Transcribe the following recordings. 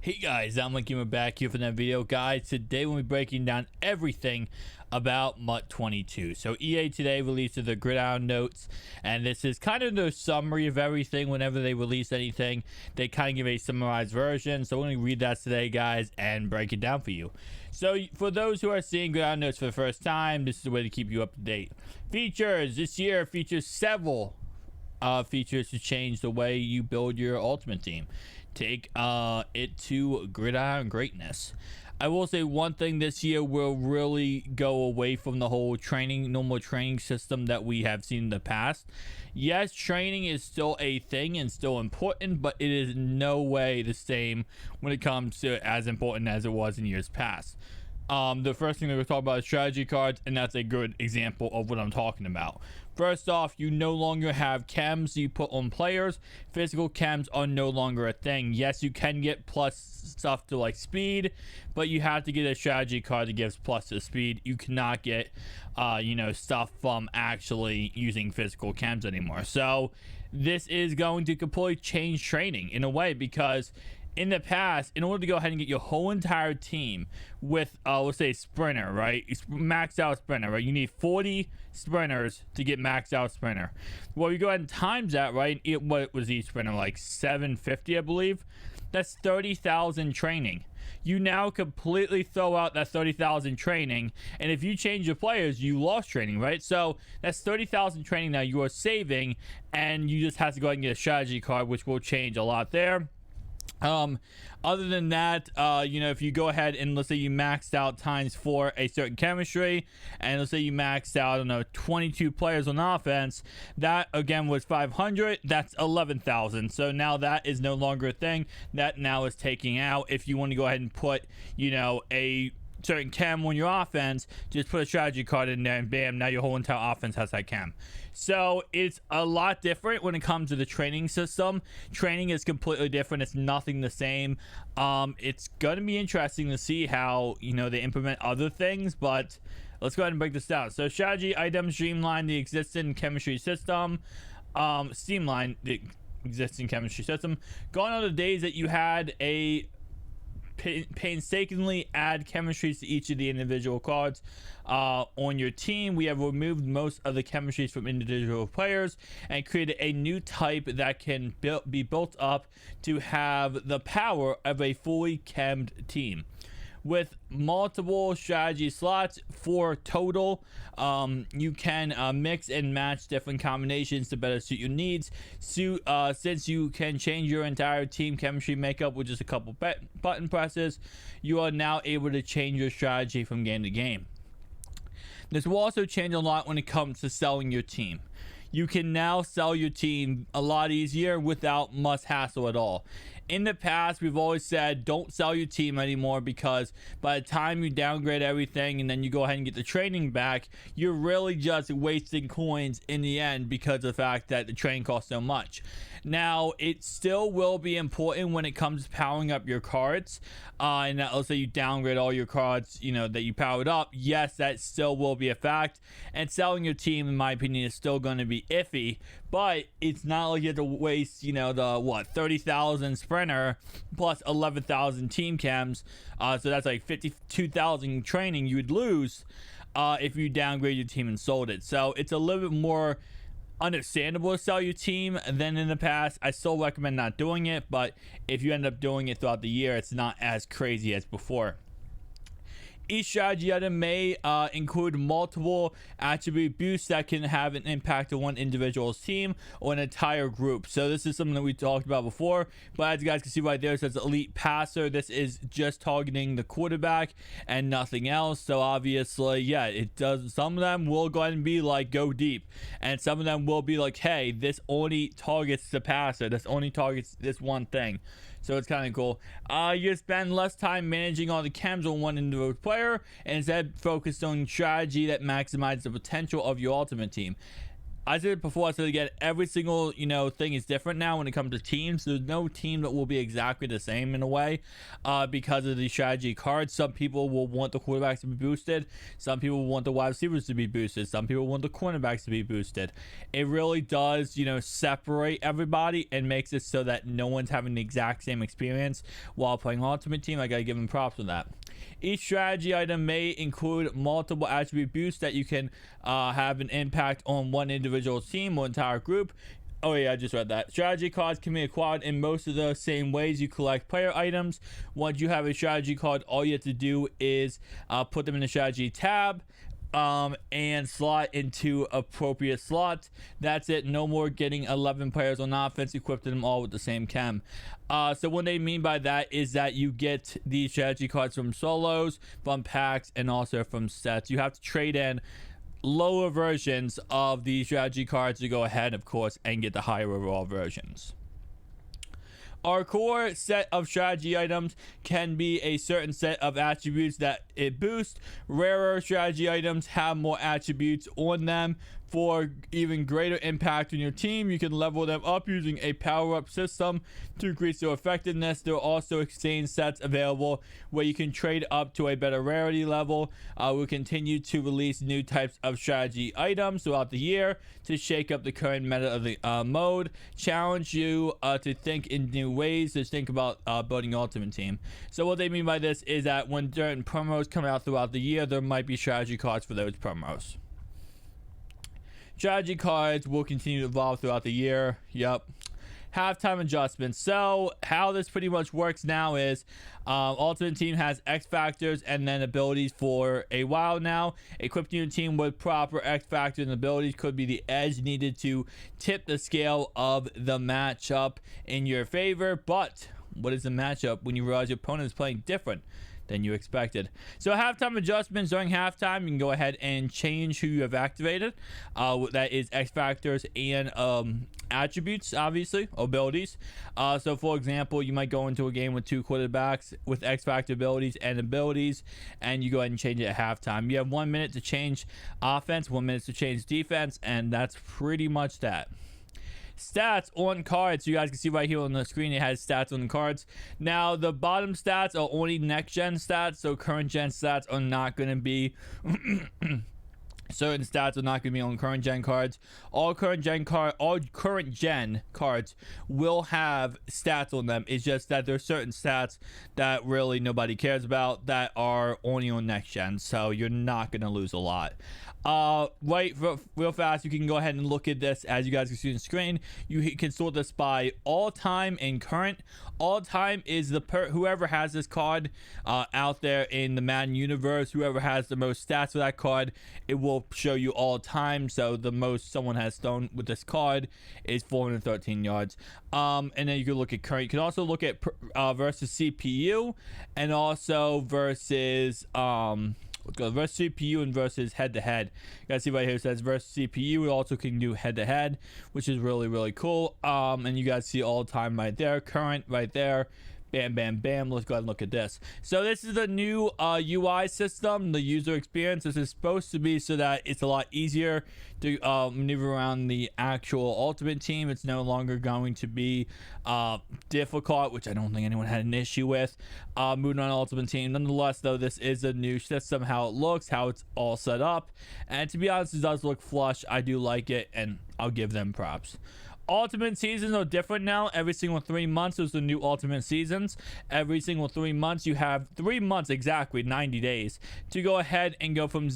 Hey guys, I'm Linky. We're back here for another video. Guys, today we'll be breaking down everything about MUT 22. So EA today released the Gridiron Notes, and this is kind of the summary of everything. Whenever they release anything, they kind of give a summarized version. So we're going to read that today, guys, and break it down for you. So for those who are seeing Gridiron Notes for the first time, this is the way to keep you up to date. Features. This year features several features to change the way you build your ultimate team. Take it to gridiron greatness. I will say one thing: this year will really go away from the whole normal training system that we have seen in the past. Yes, training is still a thing and still important, but it is no way the same when it comes to as important as it was in years past. The first thing that we're talking about is strategy cards, and that's a good example of what I'm talking about. First off, you no longer have chems you put on players. Physical chems are no longer a thing. Yes, you can get plus stuff to like speed, but you have to get a strategy card that gives plus to speed. You cannot get stuff from actually using physical chems anymore. So this is going to completely change training in a way, because in the past, in order to go ahead and get your whole entire team with, let's say, sprinter, right? Maxed out sprinter, right? You need 40 sprinters to get maxed out sprinter. Well, you go ahead and times that, right? What was each sprinter? Like 750, I believe. That's 30,000 training. You now completely throw out that 30,000 training, and if you change your players, you lost training, right? So that's 30,000 training now you are saving, and you just have to go ahead and get a strategy card, which will change a lot there. Other than that, if you go ahead and let's say you maxed out times for a certain chemistry, and let's say you maxed out, I don't know, 22 players on offense, that again was 500. That's 11,000. So now that is no longer a thing. That now is taking out. If you want to go ahead and put, a certain chem on your offense, just put a strategy card in there and bam, now your whole entire offense has that chem. So it's a lot different when it comes to the training system. Training is completely different. It's nothing the same. It's gonna be interesting to see how they implement other things, but let's go ahead and break this down. So strategy items streamline the existing chemistry system. Streamline the existing chemistry system. Gone are the days that you had a painstakingly add chemistries to each of the individual cards on your team. We have removed most of the chemistries from individual players and created a new type that can be built up to have the power of a fully chemmed team. With multiple strategy slots, 4 total, you can mix and match different combinations to better suit your needs. Since you can change your entire team chemistry makeup with just a couple button presses, you are now able to change your strategy from game to game. This will also change a lot when it comes to selling your team. You can now sell your team a lot easier without much hassle at all. In the past, we've always said don't sell your team anymore, because by the time you downgrade everything and then you go ahead and get the training back, you're really just wasting coins in the end because of the fact that the training costs so much. Now, it still will be important when it comes to powering up your cards. And let's say you downgrade all your cards, that you powered up. Yes, that still will be a fact. And selling your team, in my opinion, is still going to be iffy. But it's not like you have to waste, the 30,000 sprinter plus 11,000 team chems. So that's like 52,000 training you would lose if you downgrade your team and sold it. So it's a little bit more understandable to sell your team than in the past. I still recommend not doing it, but if you end up doing it throughout the year, it's not as crazy as before. Each strategy item may include multiple attribute boosts that can have an impact on one individual's team or an entire group. So this is something that we talked about before, but as you guys can see right there, it says elite passer. This is just targeting the quarterback and nothing else. So obviously, yeah, it does. Some of them will go ahead and be like go deep, and some of them will be like, hey, this only targets the passer. This only targets this one thing. So it's kind of cool. You spend less time managing all the chems on one individual player and instead focus on strategy that maximizes the potential of your ultimate team. I said it before, I said it again, every single, thing is different now when it comes to teams. There's no team that will be exactly the same in a way, because of the strategy cards. Some people will want the quarterbacks to be boosted. Some people want the wide receivers to be boosted. Some people want the cornerbacks to be boosted. It really does, separate everybody and makes it so that no one's having the exact same experience while playing Ultimate Team. I gotta give them props on that. Each strategy item may include multiple attribute boosts that you can have an impact on one individual team or entire group. Oh yeah, I just read that. Strategy cards can be acquired in most of the same ways you collect player items. Once you have a strategy card, all you have to do is put them in the strategy tab, and slot into appropriate slots. That's it. No more getting 11 players on offense, equipping them all with the same chem. So what they mean by that is that you get these strategy cards from solos, from packs, and also from sets. You have to trade in lower versions of these strategy cards to go ahead, of course, and get the higher overall versions. Our core set of strategy items can be a certain set of attributes that it boosts. Rarer strategy items have more attributes on them. For even greater impact on your team, you can level them up using a power-up system to increase their effectiveness. There are also exchange sets available where you can trade up to a better rarity level. We'll continue to release new types of strategy items throughout the year to shake up the current meta of the mode. Challenge you to think in new ways, to think about building your Ultimate Team. So what they mean by this is that when certain promos come out throughout the year, there might be strategy cards for those promos. Strategy cards will continue to evolve throughout the year. Yep. Halftime adjustments. So how this pretty much works now is Ultimate Team has X factors and then abilities for a while now. Equipping your team with proper X factors and abilities could be the edge needed to tip the scale of the matchup in your favor. But what is the matchup when you realize your opponent is playing different than you expected? So halftime adjustments. During halftime, you can go ahead and change who you have activated. That is X factors and attributes, obviously, abilities. So for example, you might go into a game with two quarterbacks with X factor abilities, and you go ahead and change it at halftime. You have 1 minute to change offense, 1 minute to change defense, and that's pretty much that. Stats on cards. You guys can see right here on the screen, it has stats on the cards. Now the bottom stats are only next gen stats, so current gen stats are not going to be certain stats are not going to be on current gen cards. All current gen cards will have stats on them. It's just that there's certain stats that really nobody cares about that are only on next gen, so you're not going to lose a lot. Real fast, you can go ahead and look at this. As you guys can see on the screen, you can sort this by all time and current. All time is whoever has this card out there in the Madden universe. Whoever has the most stats for that card, it will show you all time. So the most someone has thrown with this card is 413 yards. And then you can look at current. You can also look at versus CPU, and also versus versus CPU and versus head-to-head. You guys see right here, it says versus CPU. We also can do head-to-head, which is really, really cool. And you guys see all time right there, current right there. Bam, bam, bam. Let's go ahead and look at this. So this is the new UI system, the user experience. This is supposed to be so that it's a lot easier to maneuver around the actual Ultimate Team. It's no longer going to be difficult, which I don't think anyone had an issue with moving on Ultimate Team. Nonetheless, though, this is a new system, how it looks, how it's all set up. And to be honest, it does look flush. I do like it, and I'll give them props. Ultimate seasons are different now. Every single 3 months there's the new ultimate seasons. Every single 3 months you have 3 months, exactly 90 days, to go ahead and go from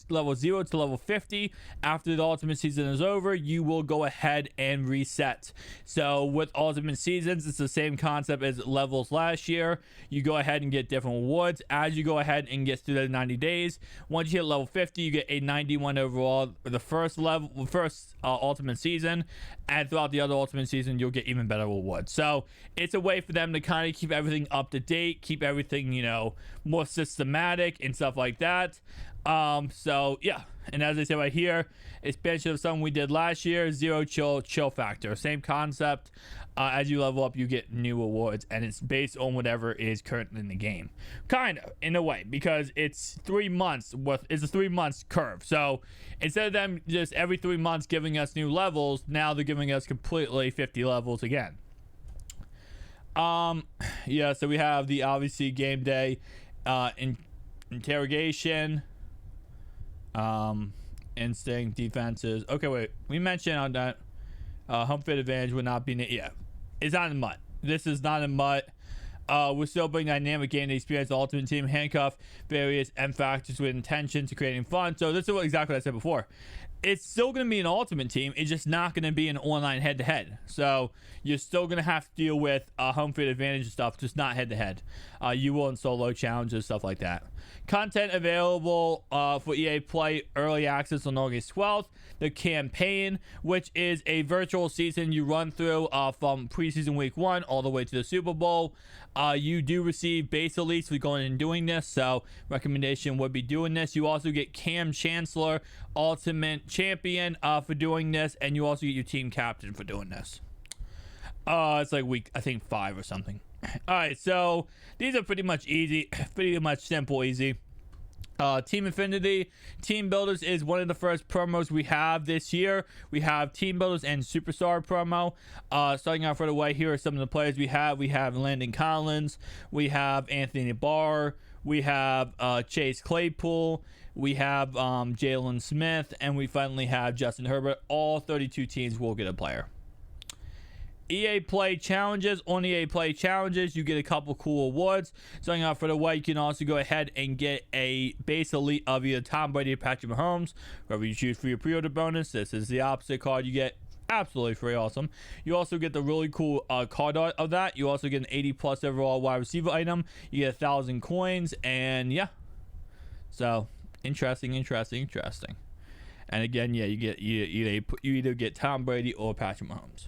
level 0 to level 50. After the ultimate season is over, you will go ahead and reset. So with ultimate seasons, it's the same concept as levels last year. You go ahead and get different rewards as you go ahead and get through the 90 days. Once you hit level 50, you get a 91 overall for the first ultimate season, and throughout the other ultimate season you'll get even better rewards. So it's a way for them to kind of keep everything up to date, keep everything, more systematic and stuff like that. So yeah, and as I said right here, expansion of something we did last year, zero chill factor. Same concept. As you level up, you get new awards, and it's based on whatever is currently in the game, kind of in a way, because it's 3 months with it's a 3 months curve. So instead of them just every 3 months giving us new levels, now they're giving us completely 50 levels again. Yeah, so we have the obviously game day, interrogation, instinct, defenses. Okay, wait, we mentioned on that home field advantage would not be it's not in MUT. This is not in MUT. We're still bringing dynamic game day experience to Ultimate Team, handcuff various M factors with intention to creating fun. So this is exactly what I said before. It's still going to be an Ultimate Team. It's just not going to be an online head-to-head. So you're still going to have to deal with home field advantage and stuff, just not head-to-head. You will in solo challenges, stuff like that. Content available for EA Play Early Access on August 12th. The campaign, which is a virtual season you run through from preseason week 1 all the way to the Super Bowl. You do receive base elites for going and doing this, so recommendation would be doing this. You also get Cam Chancellor, Ultimate Champion for doing this, and you also get your team captain for doing this. It's like week, I think 5 or something. All right, so these are pretty much easy, pretty much simple, easy. Team Infinity, Team Builders is one of the first promos we have this year. We have Team Builders and Superstar promo. Starting off right away, here are some of the players we have. We have Landon Collins, we have Anthony Barr, we have Chase Claypool, we have Jalen Smith, and we finally have Justin Herbert. All 32 teams will get a player. EA Play Challenges. On EA Play Challenges, you get a couple cool awards. Starting off for the way, you can also go ahead and get a base elite of either Tom Brady or Patrick Mahomes, whoever you choose for your pre-order bonus. This is the opposite card you get. Absolutely free, awesome. You also get the really cool card art of that. You also get an 80 plus overall wide receiver item. You get 1,000 coins, and yeah. So interesting. And again, yeah, you either get Tom Brady or Patrick Mahomes.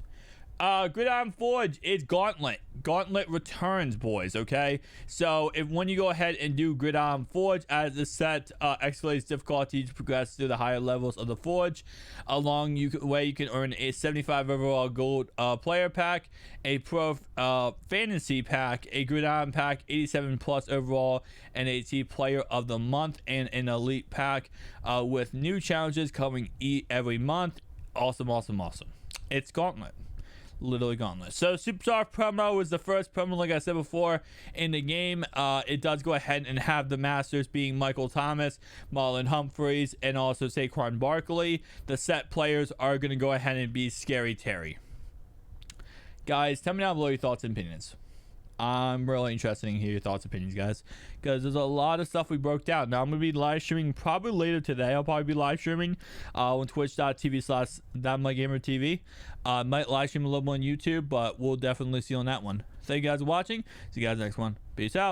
Gridiron Forge is Gauntlet. Gauntlet returns, boys, okay? So when you go ahead and do Gridiron Forge, as the set escalates difficulty to progress through the higher levels of the Forge, along way you can earn a 75 overall gold player pack, a pro fantasy pack, a Gridiron pack, 87 plus overall, and a player of the month, and an elite pack with new challenges coming every month. Awesome. It's Gauntlet. Literally Gauntlet. So Superstar promo is the first promo, like I said before, in the game. It does go ahead and have the masters being Michael Thomas, Marlon Humphreys, and also Saquon Barkley. The set players are going to go ahead and be Scary Terry. Guys, tell me down below your thoughts and opinions. I'm really interested in hear your thoughts and opinions, guys, because there's a lot of stuff we broke down. Now I'm going to be live streaming probably later today. I'll probably be live streaming on twitch.tv/ThatMyGamerTV. Might live stream a little more on YouTube, but we'll definitely see you on that one. Thank you guys for watching. See you guys next one. Peace out.